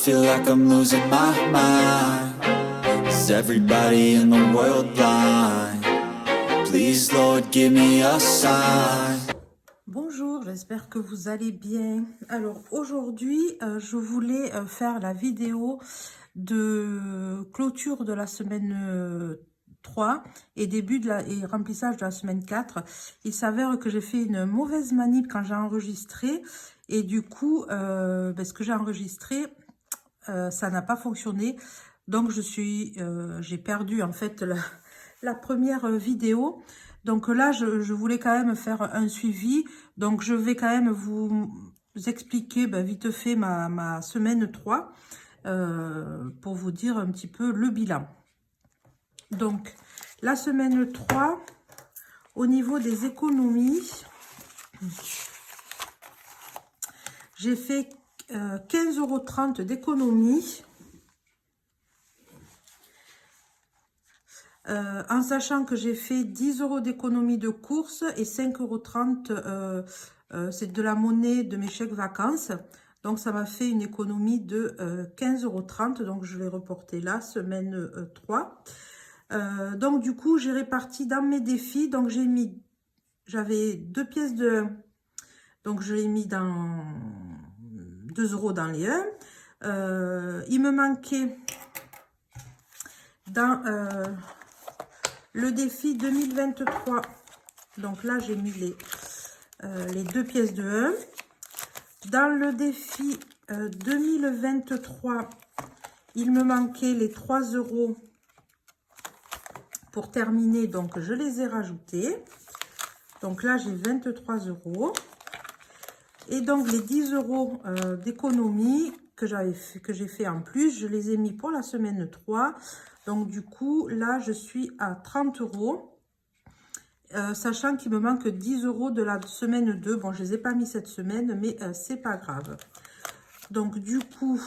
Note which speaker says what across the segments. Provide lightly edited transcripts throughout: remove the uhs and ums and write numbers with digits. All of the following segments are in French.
Speaker 1: feel like I'm losing my mind. Is everybody in the world blind? Please, Lord, give me a sign.
Speaker 2: Bonjour, j'espère que vous allez bien. Alors aujourd'hui, je voulais faire la vidéo de clôture de la semaine 3 et début de et remplissage de la semaine 4. Il s'avère que j'ai fait une mauvaise manip quand j'ai enregistré et du coup, ce que j'ai enregistré, ça n'a pas fonctionné. Donc j'ai perdu en fait la première vidéo. Donc là, je voulais quand même faire un suivi. Donc je vais quand même vous expliquer vite fait ma semaine 3 pour vous dire un petit peu le bilan. Donc la semaine 3, au niveau des économies, j'ai fait 15,30 € d'économie. En sachant que j'ai fait 10 € d'économie de course et 5,30 €, c'est de la monnaie de mes chèques vacances. Donc ça m'a fait une économie de 15,30 €. Donc je vais reporter là, semaine 3. Donc du coup j'ai réparti dans mes défis. Donc j'avais 2 pièces de... Donc je l'ai mis dans 2 € dans les 1. Il me manquait dans... le défi 2023, donc là j'ai mis les 2 pièces de 1. Dans le défi 2023, il me manquait les 3 € pour terminer, donc je les ai rajoutés. Donc là j'ai 23 €. Et donc les 10 € d'économie que j'ai fait en plus, je les ai mis pour la semaine 3. Donc du coup, là, je suis à 30 €. Sachant qu'il me manque 10 € de la semaine 2. Bon, je ne les ai pas mis cette semaine, mais c'est pas grave. Donc du coup,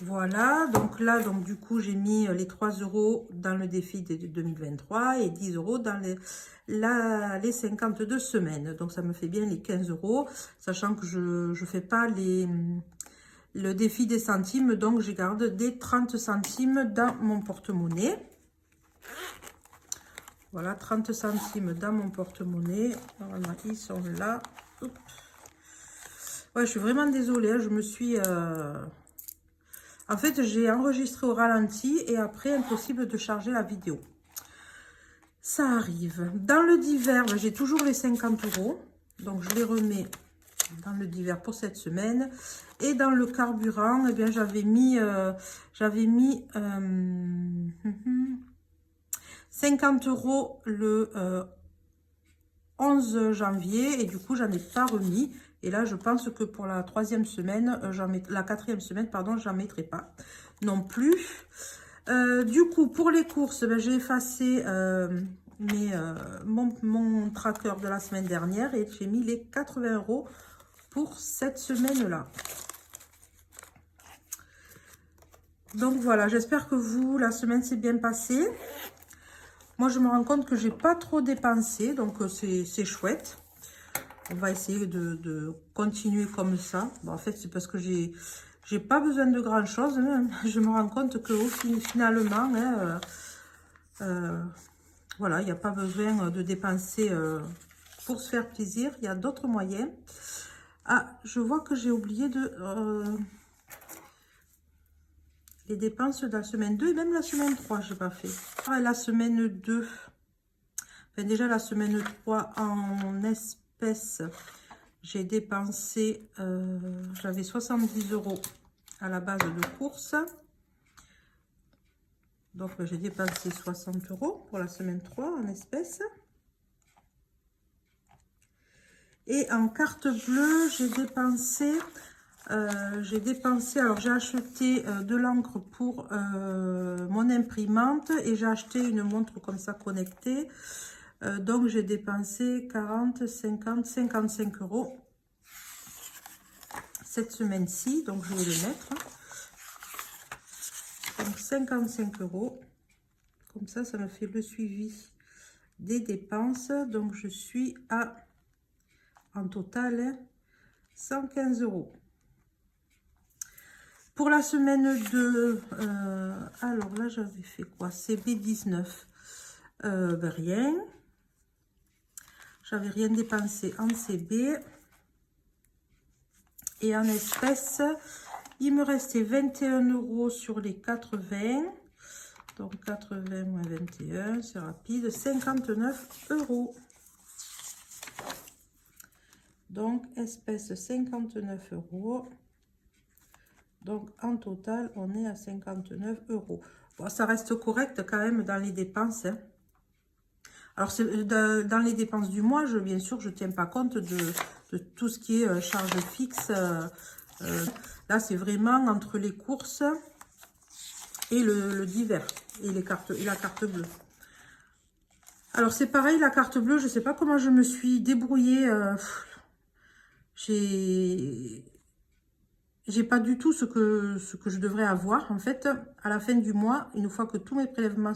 Speaker 2: voilà. Donc là, du coup, j'ai mis les 3 € dans le défi de 2023 et 10 € dans les 52 semaines. Donc ça me fait bien les 15 €, sachant que je ne fais pas le défi des centimes, donc je garde des 30 centimes dans mon porte-monnaie. Voilà, 30 centimes dans mon porte-monnaie. Normalement, ils sont là. Oups. Ouais, je suis vraiment désolée, hein, je me suis... En fait, j'ai enregistré au ralenti et après, impossible de charger la vidéo. Ça arrive. Dans le divers, j'ai toujours les 50 €. Donc, je les remets dans le divers pour cette semaine. Et dans le carburant, eh bien, j'avais mis 50 € le 11 janvier. Et du coup, j'en ai pas remis. Et là, je pense que pour la troisième semaine, la quatrième semaine, pardon, j'en mettrai pas non plus. Du coup, pour les courses, j'ai effacé mon tracker de la semaine dernière et j'ai mis les 80 € pour cette semaine-là. Donc voilà, j'espère que vous, la semaine s'est bien passée. Moi, je me rends compte que j'ai pas trop dépensé, donc c'est chouette. On va essayer de continuer comme ça. Bon, en fait, c'est parce que j'ai pas besoin de grand chose. Hein. Je me rends compte que finalement, hein, voilà, il n'y a pas besoin de dépenser pour se faire plaisir. Il y a d'autres moyens. Ah, je vois que j'ai oublié de... les dépenses de la semaine 2 et même la semaine 3, je n'ai pas fait. Ah, et la semaine 2. Enfin, déjà, la semaine 3 en espèces, j'ai dépensé... j'avais 70 € à la base de course. Donc, j'ai dépensé 60 € pour la semaine 3 en espèces. Et en carte bleue, j'ai dépensé, alors j'ai acheté de l'encre pour mon imprimante et j'ai acheté une montre comme ça connectée. Donc j'ai dépensé 40, 50, 55 € cette semaine-ci. Donc je vais le mettre. Donc 55 €. Comme ça, ça me fait le suivi des dépenses. Donc je suis à... En total, 115 €. Pour la semaine 2, alors là, j'avais fait quoi? CB19. Ben rien. J'avais rien dépensé en CB. Et en espèces, il me restait 21 € sur les 80. Donc 80 moins 21, c'est rapide. 59 €. Donc, espèces 59 €. Donc, en total, on est à 59 €. Bon, ça reste correct quand même dans les dépenses. Hein. Alors, dans les dépenses du mois, bien sûr, je ne tiens pas compte de tout ce qui est charge fixe. Là, c'est vraiment entre les courses et le divers et la carte bleue. Alors, c'est pareil, la carte bleue, je ne sais pas comment je me suis débrouillée. J'ai pas du tout ce que je devrais avoir. En fait, à la fin du mois, une fois que tous mes prélèvements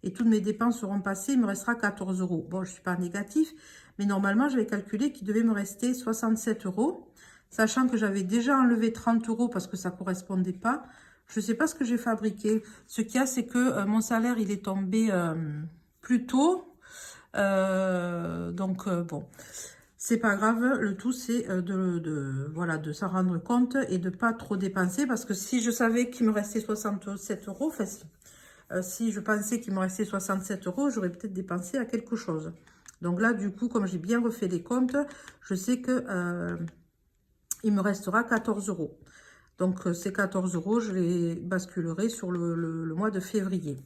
Speaker 2: et toutes mes dépenses seront passées, il me restera 14 €. Bon, je suis pas négatif, mais normalement, j'avais calculé qu'il devait me rester 67 €, sachant que j'avais déjà enlevé 30 € parce que ça correspondait pas. Je sais pas ce que j'ai fabriqué. Ce qu'il y a, c'est que mon salaire, il est tombé plus tôt. Donc, bon... C'est pas grave, le tout c'est voilà, de s'en rendre compte et de pas trop dépenser, parce que si je savais qu'il me restait 67 €, enfin si je pensais qu'il me restait 67 €, j'aurais peut-être dépensé à quelque chose. Donc là, du coup, comme j'ai bien refait les comptes, je sais que il me restera 14 €. Donc ces 14 €, je les basculerai sur le mois de février.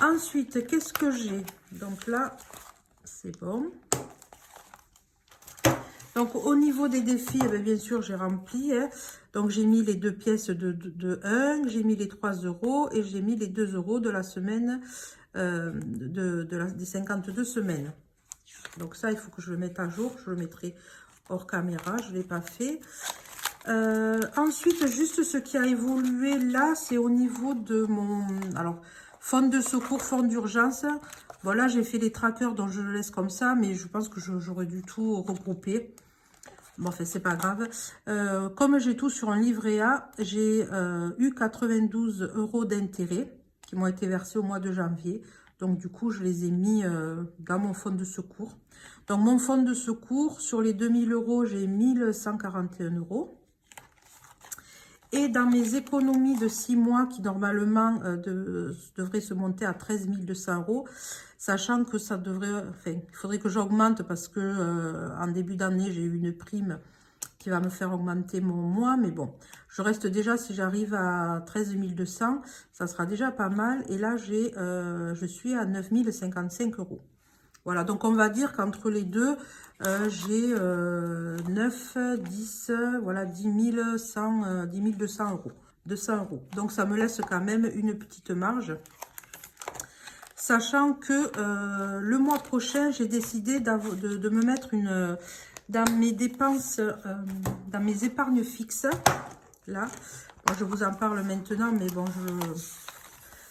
Speaker 2: Ensuite, qu'est-ce que j'ai? Donc là, c'est bon. Donc, au niveau des défis, eh bien sûr, j'ai rempli. Hein. Donc, j'ai mis les 2 pièces de 1, j'ai mis les 3 € et j'ai mis les 2 € de la semaine, des 52 semaines. Donc, ça, il faut que je le mette à jour. Je le mettrai hors caméra. Je ne l'ai pas fait. Ensuite, juste ce qui a évolué là, c'est au niveau de mon... Alors, fonds de secours, fonds d'urgence. Voilà, j'ai fait les trackers, donc je le laisse comme ça. Mais je pense que j'aurais dû tout regrouper. Bon, enfin, c'est pas grave. Comme j'ai tout sur un livret A, j'ai eu 92 € d'intérêt qui m'ont été versés au mois de janvier. Donc, du coup, je les ai mis dans mon fonds de secours. Donc, mon fonds de secours, sur les 2000 €, j'ai 1141 €. Et dans mes économies de 6 mois, qui normalement devraient se monter à 13 200 €, sachant que ça devrait, enfin, il faudrait que j'augmente parce que en début d'année, j'ai eu une prime qui va me faire augmenter mon mois. Mais bon, je reste déjà, si j'arrive à 13 200, ça sera déjà pas mal. Et là, je suis à 9 055 €. Voilà, donc on va dire qu'entre les deux, j'ai 9, 10, voilà, 10 100, 10 200 €. 200 €. Donc ça me laisse quand même une petite marge. Sachant que le mois prochain, j'ai décidé de me mettre dans mes dépenses, dans mes épargnes fixes. Là, bon, je vous en parle maintenant, mais bon,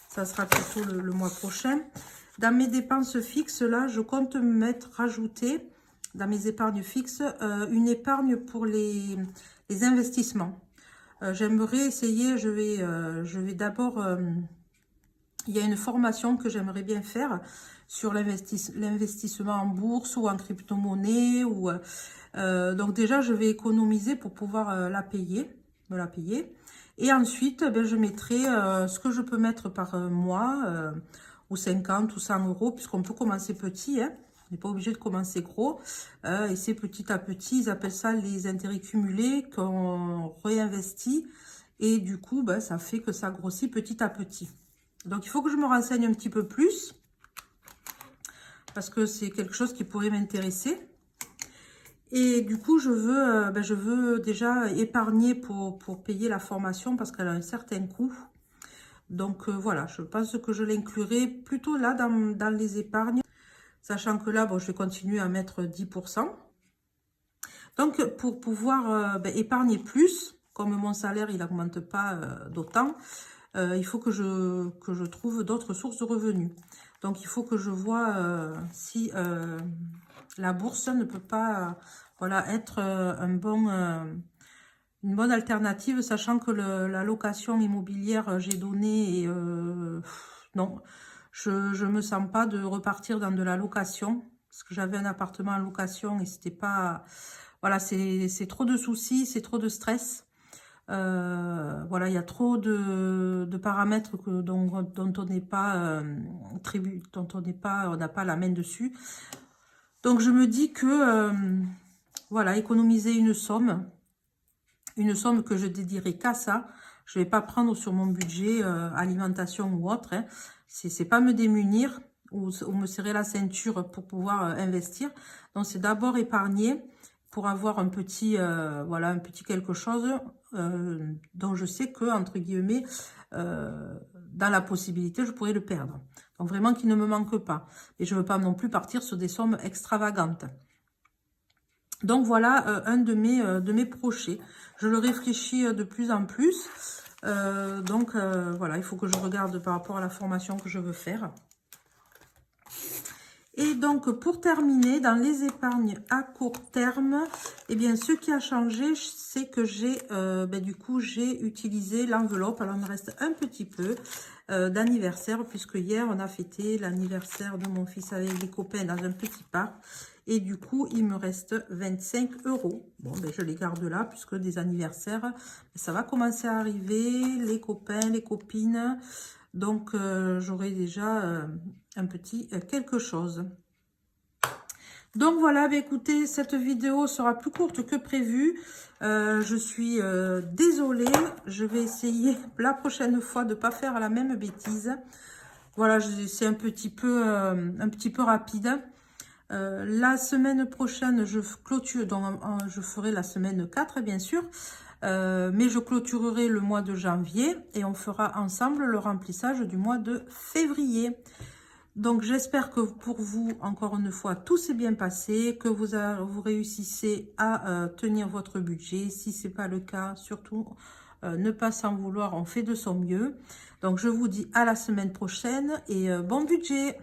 Speaker 2: ça sera plutôt le mois prochain. Dans mes dépenses fixes, là, je compte rajouter dans mes épargnes fixes une épargne pour les investissements. J'aimerais essayer, je vais d'abord... il y a une formation que j'aimerais bien faire sur l'investissement en bourse ou en crypto-monnaie. Donc déjà, je vais économiser pour pouvoir me la payer. Et ensuite, ben, je mettrai ce que je peux mettre par mois, ou 50 ou 100 €, puisqu'on peut commencer petit, hein. On n'est pas obligé de commencer gros. Et c'est petit à petit, ils appellent ça les intérêts cumulés qu'on réinvestit. Et du coup, ben, ça fait que ça grossit petit à petit. Donc, il faut que je me renseigne un petit peu plus. Parce que c'est quelque chose qui pourrait m'intéresser. Et du coup, je veux déjà épargner pour payer la formation parce qu'elle a un certain coût. Donc, voilà, je pense que je l'inclurai plutôt là dans les épargnes. Sachant que là, bon, je vais continuer à mettre 10%. Donc, pour pouvoir épargner plus, comme mon salaire, il n'augmente pas d'autant, il faut que je trouve d'autres sources de revenus. Donc, il faut que je vois si la bourse ne peut pas voilà, être une bonne alternative, sachant que la location immobilière, j'ai donné et non, je ne me sens pas de repartir dans de la location, parce que j'avais un appartement en location et c'était pas... Voilà, c'est trop de soucis, c'est trop de stress. Voilà, il y a trop de paramètres dont on n'est pas on n'a pas la main dessus. Donc je me dis que voilà, économiser une somme que je dédierai qu'à ça. Je vais pas prendre sur mon budget alimentation ou autre. Hein. C'est pas me démunir ou me serrer la ceinture pour pouvoir investir. Donc c'est d'abord épargner pour avoir un petit voilà, un petit quelque chose dont je sais que, entre guillemets, dans la possibilité, je pourrais le perdre. Donc vraiment qu'il ne me manque pas. Et je ne veux pas non plus partir sur des sommes extravagantes. Donc voilà un de mes projets. Je le réfléchis de plus en plus. Voilà, il faut que je regarde par rapport à la formation que je veux faire. Et donc, pour terminer, dans les épargnes à court terme, eh bien, ce qui a changé, c'est que j'ai, du coup, j'ai utilisé l'enveloppe. Alors, il me reste un petit peu d'anniversaire, puisque hier, on a fêté l'anniversaire de mon fils avec les copains dans un petit parc. Et du coup, il me reste 25 €. Bon, ben, je les garde là, puisque des anniversaires, ça va commencer à arriver, les copains, les copines. Donc, j'aurai déjà un petit quelque chose. Donc, voilà, bah, écoutez, cette vidéo sera plus courte que prévu. Je suis désolée. Je vais essayer la prochaine fois de ne pas faire la même bêtise. Voilà, c'est un petit peu rapide. La semaine prochaine, je clôture, donc je ferai la semaine 4, bien sûr. Mais je clôturerai le mois de janvier et on fera ensemble le remplissage du mois de février. Donc, j'espère que pour vous, encore une fois, tout s'est bien passé, que vous réussissez à tenir votre budget. Si ce n'est pas le cas, surtout, ne pas s'en vouloir, on fait de son mieux. Donc, je vous dis à la semaine prochaine et bon budget!